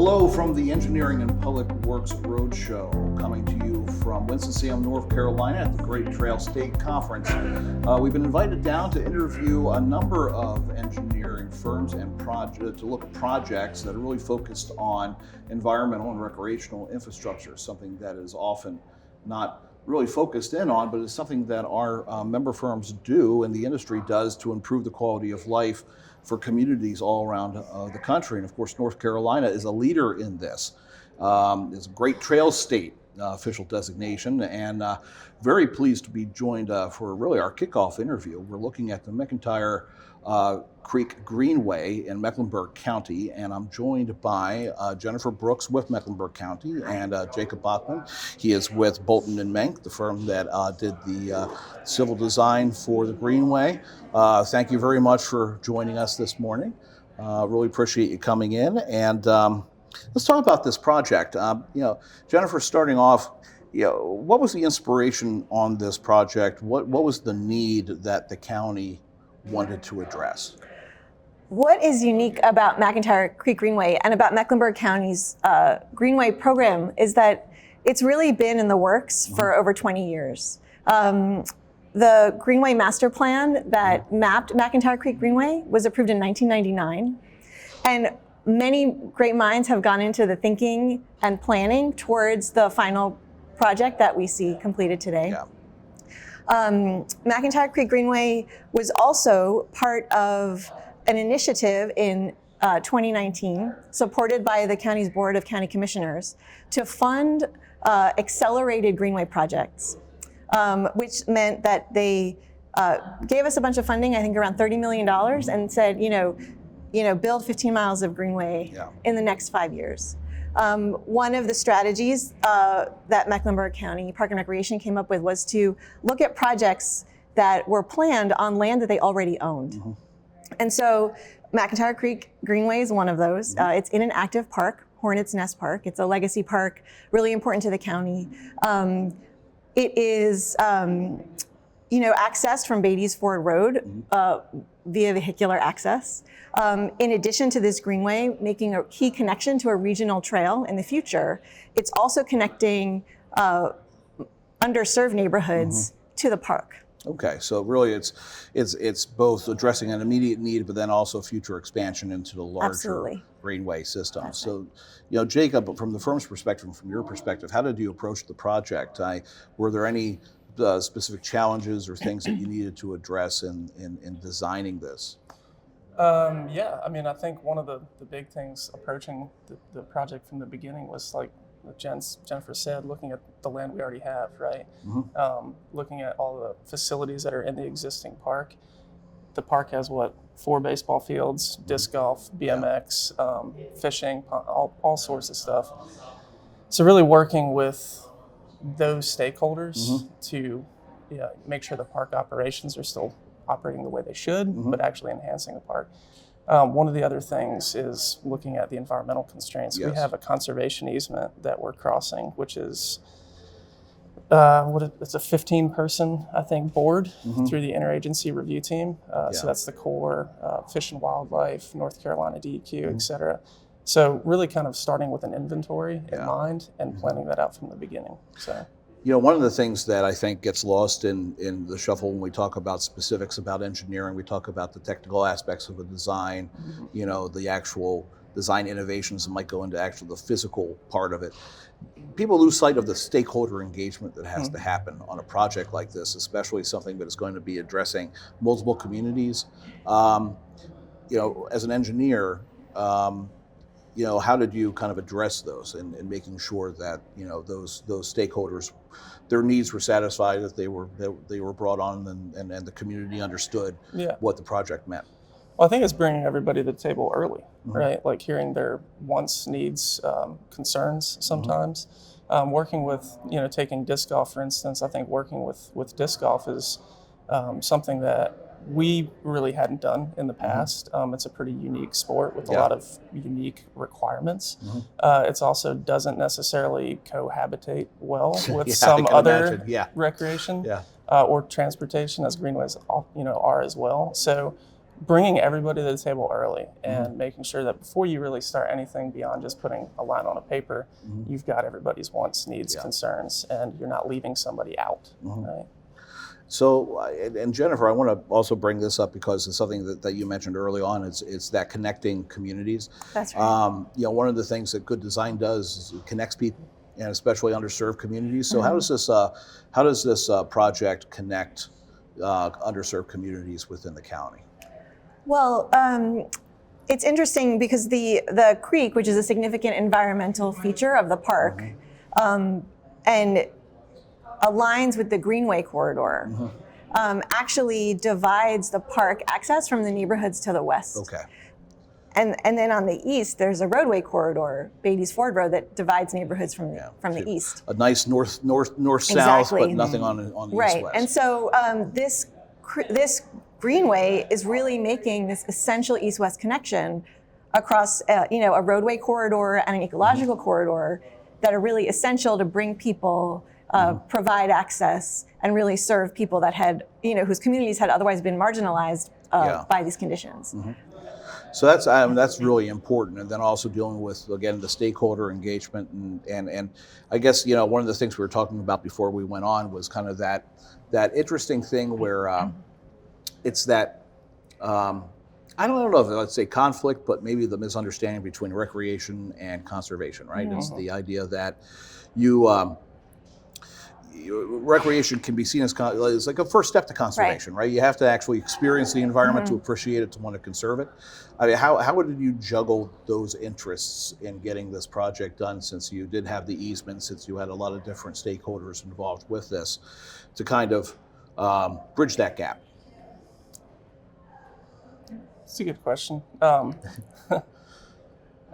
Hello from the Engineering and Public Works Roadshow, coming to you from Winston Salem, North Carolina at the Great Trail State Conference. We've been invited down to interview a number of engineering firms and to look at projects that are really focused on environmental and recreational infrastructure, something that is often not really focused in on, but it's something that our member firms do and the industry does to improve the quality of life for communities all around the country. And of course, North Carolina is a leader in this. It's a Great Trail State official designation, and very pleased to be joined for really our kickoff interview. We're looking at the McIntyre Creek Greenway in Mecklenburg County, and I'm joined by Jennifer Brooks with Mecklenburg County and Jacob Bachman. He is with Bolton and Menk, the firm that did the civil design for the Greenway. Thank you very much for joining us this morning. Really appreciate you coming in, and let's talk about this project. Jennifer, starting off, what was the inspiration on this project? What was the need that the county wanted to address? What is unique about McIntyre Creek Greenway and about Mecklenburg County's Greenway program is that it's really been in the works for over 20 years. The Greenway Master Plan that mapped McIntyre Creek Greenway was approved in 1999, and many great minds have gone into the thinking and planning towards the final project that we see completed today. Yeah. McIntyre Creek Greenway was also part of an initiative in 2019, supported by the county's Board of County Commissioners, to fund accelerated Greenway projects, which meant that they gave us a bunch of funding, I think around $30 million, and said, build 15 miles of Greenway in the next 5 years. One of the strategies that Mecklenburg County Park and Recreation came up with was to look at projects that were planned on land that they already owned. Mm-hmm. And so McIntyre Creek Greenway is one of those. It's in an active park, Hornets Nest Park. It's a legacy park, really important to the county. It is accessed from Beatty's Ford Road via vehicular access. In addition to this greenway making a key connection to a regional trail in the future, it's also connecting underserved neighborhoods to the park. Okay, so really it's both addressing an immediate need, but then also future expansion into the larger Greenway system. That's so, Jacob, from the firm's perspective, from your perspective, how did you approach the project? Were there any specific challenges or things that you needed to address in designing this? I think one of the big things approaching the project from the beginning was like Jennifer said, looking at the land we already have, right? Mm-hmm. Looking at all the facilities that are in the existing park. The park has 4 baseball fields, disc golf, BMX, fishing, all sorts of stuff. So really working with those stakeholders to make sure the park operations are still operating the way they should, but actually enhancing the park. One of the other things is looking at the environmental constraints. Yes. We have a conservation easement that we're crossing, which is it's a 15-person, I think, board through the interagency review team. So that's the Corps, Fish and Wildlife, North Carolina DEQ, et cetera. So really kind of starting with an inventory in mind and planning that out from the beginning. So. One of the things that I think gets lost in the shuffle when we talk about specifics about engineering, we talk about the technical aspects of a design, the actual design innovations that might go into the physical part of it. People lose sight of the stakeholder engagement that has to happen on a project like this, especially something that is going to be addressing multiple communities. As an engineer, how did you kind of address those and making sure that those stakeholders, their needs were satisfied, that they were brought on, and the community understood what the project meant? Well, I think it's bringing everybody to the table early, right? Like hearing their wants, needs, concerns sometimes. Working with, taking disc golf, for instance, I think working with disc golf is something that we really hadn't done in the past. It's a pretty unique sport with a lot of unique requirements. It also doesn't necessarily cohabitate well with some other recreation or transportation, as greenways are as well. So bringing everybody to the table early and making sure that before you really start anything beyond just putting a line on a paper, you've got everybody's wants, needs, concerns, and you're not leaving somebody out, right? So, and Jennifer, I want to also bring this up because it's something that you mentioned early on. It's that connecting communities. That's right. You know, one of the things that good design does is it connects people, and especially underserved communities. So, how does this project connect underserved communities within the county? Well, it's interesting because the creek, which is a significant environmental feature of the park, and aligns with the Greenway corridor, actually divides the park access from the neighborhoods to the west. Okay. And then on the east, there's a roadway corridor, Beatty's Ford Road, that divides neighborhoods from the east. A nice north south, Exactly. but nothing on the east west. And so this Greenway is really making this essential east-west connection across a roadway corridor and an ecological corridor that are really essential to bring people, provide access, and really serve people that had, whose communities had otherwise been marginalized by these conditions. So that's really important, and then also dealing with, again, the stakeholder engagement, and I guess one of the things we were talking about before we went on was kind of that interesting thing where it's that I don't know if let's say conflict, but maybe the misunderstanding between recreation and conservation, right? It's the idea that recreation can be seen as it's like a first step to conservation, right? You have to actually experience the environment to appreciate it, to want to conserve it. I mean, how did you juggle those interests in getting this project done, since you did have the easement, since you had a lot of different stakeholders involved with this, to kind of bridge that gap? It's a good question.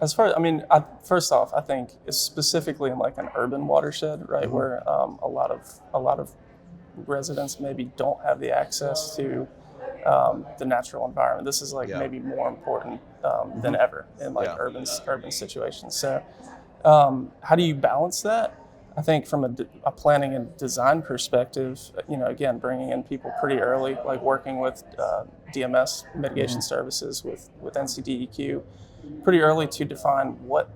As far as, first off, I think it's specifically in like an urban watershed, right, where a lot of residents maybe don't have the access to the natural environment. This is maybe more important than ever in urban situations. So, how do you balance that? I think from a planning and design perspective, again, bringing in people pretty early, like working with DMS mitigation services with NCDEQ pretty early to define what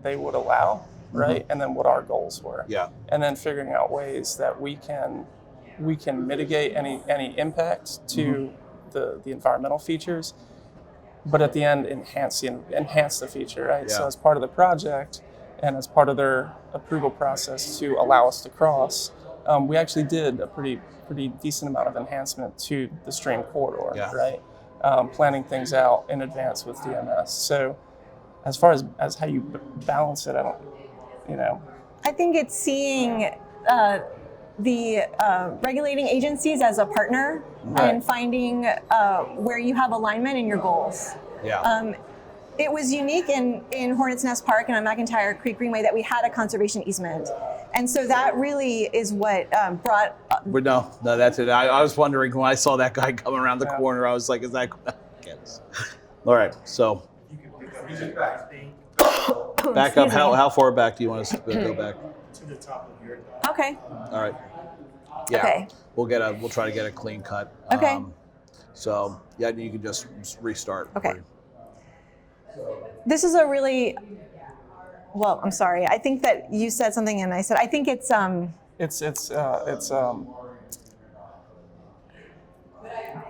they would allow, right? And then what our goals were. Yeah. And then figuring out ways that we can mitigate any impact to the environmental features, but at the end enhance the feature, right? Yeah. So as part of the project and as part of their approval process to allow us to cross, we actually did a pretty decent amount of enhancement to the stream corridor, right? Planning things out in advance with DMS. So as far as how you balance it, I think it's seeing the regulating agencies as a partner, right, and finding where you have alignment in your goals. Yeah. It was unique in Hornets Nest Park and on McIntyre Creek Greenway that we had a conservation easement. And so that really is what brought... But no, that's it. I was wondering when I saw that guy coming around the corner, I was like, is that... Yes. All right, so... Back up. How far back do you want us to go back? To the top of your... Okay. All right. Yeah. Okay. We'll try to get a clean cut. Okay. So, yeah, you can just restart. Okay. This is a really, well, I'm sorry. I think that you said something and I said, I think it's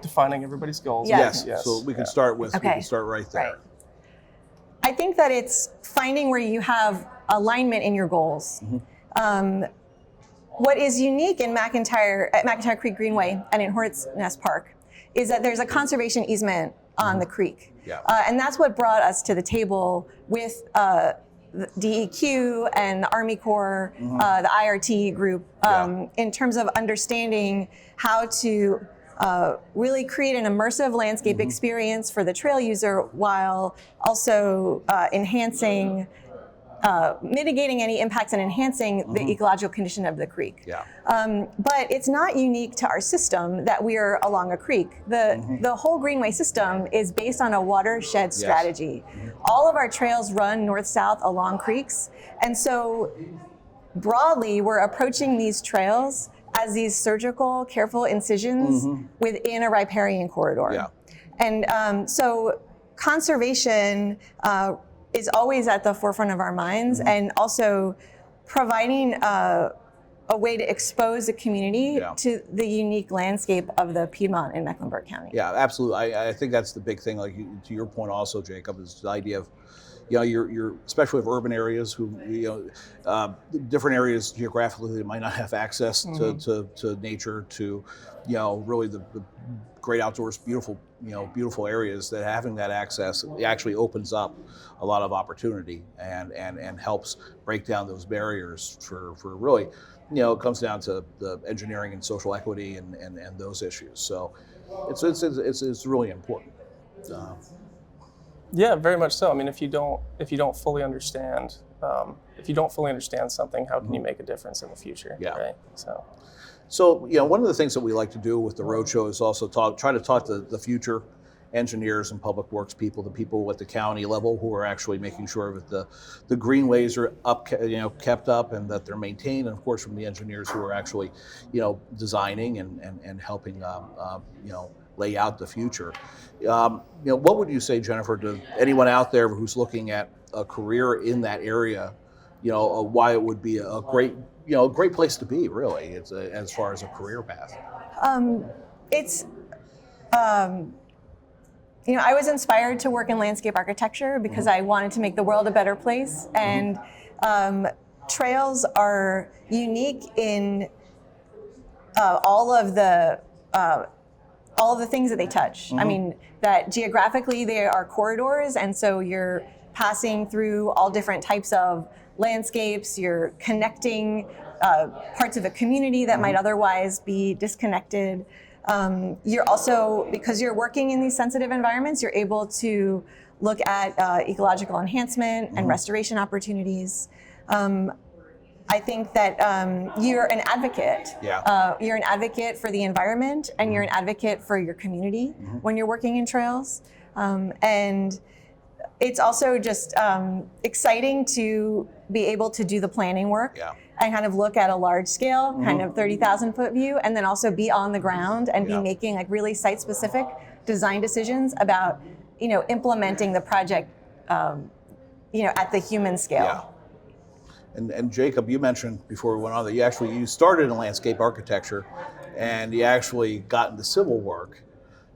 defining everybody's goals. Yes. So we can start with, we can start right there. Right. I think that it's finding where you have alignment in your goals. What is unique in at McIntyre Creek Greenway and in Hornets Nest Park is that there's a conservation easement on the creek. Yeah. And that's what brought us to the table with the DEQ and the Army Corps, the IRT group, in terms of understanding how to really create an immersive landscape experience for the trail user while also enhancing, mitigating any impacts and enhancing the ecological condition of the creek. Yeah. But it's not unique to our system that we are along a creek. The whole Greenway system is based on a watershed strategy. All of our trails run north-south along creeks. And so broadly, we're approaching these trails as these surgical, careful incisions within a riparian corridor. Yeah. And so conservation is always at the forefront of our minds, and also providing a way to expose the community to the unique landscape of the Piedmont in Mecklenburg County. Yeah, absolutely. I think that's the big thing. Like to your point, also, Jacob, is the idea of, you're especially with urban areas who, different areas geographically that might not have access to nature, to, really the great outdoors, beautiful areas, that having that access actually opens up a lot of opportunity and helps break down those barriers for really, it comes down to the engineering and social equity and those issues. So it's really important. Yeah, very much so. I mean, if you don't fully understand something, how can you make a difference in the future? Yeah. Right. So one of the things that we like to do with the Roadshow is also try to talk to the future engineers and public works people, the people at the county level who are actually making sure that the greenways are kept up and that they're maintained, and of course from the engineers who are actually, designing and helping, lay out the future. What would you say, Jennifer, to anyone out there who's looking at a career in that area, why it would be a great place to be, really, as far as a career path? I was inspired to work in landscape architecture because I wanted to make the world a better place, and trails are unique in all of the things that they touch. I mean, that geographically they are corridors, and so you're passing through all different types of landscapes. You're connecting parts of a community that might otherwise be disconnected. You're also, because you're working in these sensitive environments, you're able to look at ecological enhancement and restoration opportunities. I think that you're an advocate. You're an advocate for the environment, and you're an advocate for your community when you're working in trails. And it's also just exciting to be able to do the planning work and kind of look at a large scale, kind of 30,000 foot view, and then also be on the ground and be making like really site specific design decisions about, implementing the project, at the human scale. And Jacob, you mentioned before we went on that you started in landscape architecture, and you actually got into civil work.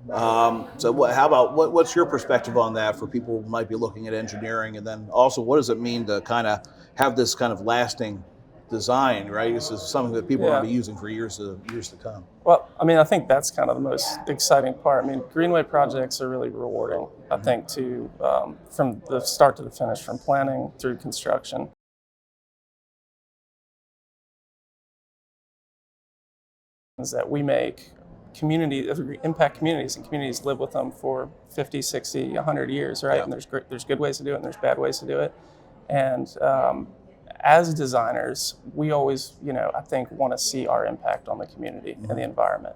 So how about what's your perspective on that for people who might be looking at engineering, and then also what does it mean to kind of have this kind of lasting design, right? This is something that people are going to be using for years to come. Well, I mean, I think that's kind of the most exciting part. I mean, Greenway projects are really rewarding, I think, from the start to the finish, from planning through construction. That we make impact communities, and communities live with them for 50, 60, 100 years, right? And there's good ways to do it, and there's bad ways to do it. And as designers, we always, I think, want to see our impact on the community and the environment.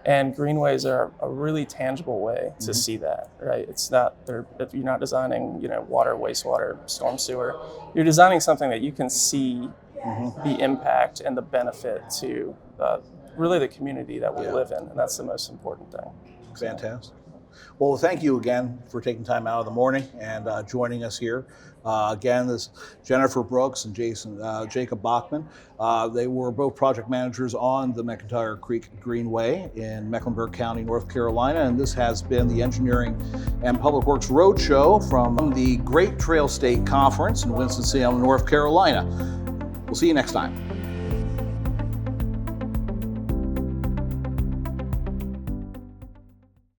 And greenways are a really tangible way to see that, right? If you're not designing, water, wastewater, storm sewer, you're designing something that you can see the impact and the benefit to really the community that we live in, and that's the most important thing. Fantastic. Well, thank you again for taking time out of the morning and joining us here. Again, this is Jennifer Brooks and Jacob Bachman. They were both project managers on the McIntyre Creek Greenway in Mecklenburg County, North Carolina, and this has been the Engineering and Public Works Roadshow from the Great Trail State Conference in Winston Salem, North Carolina. We'll see you next time.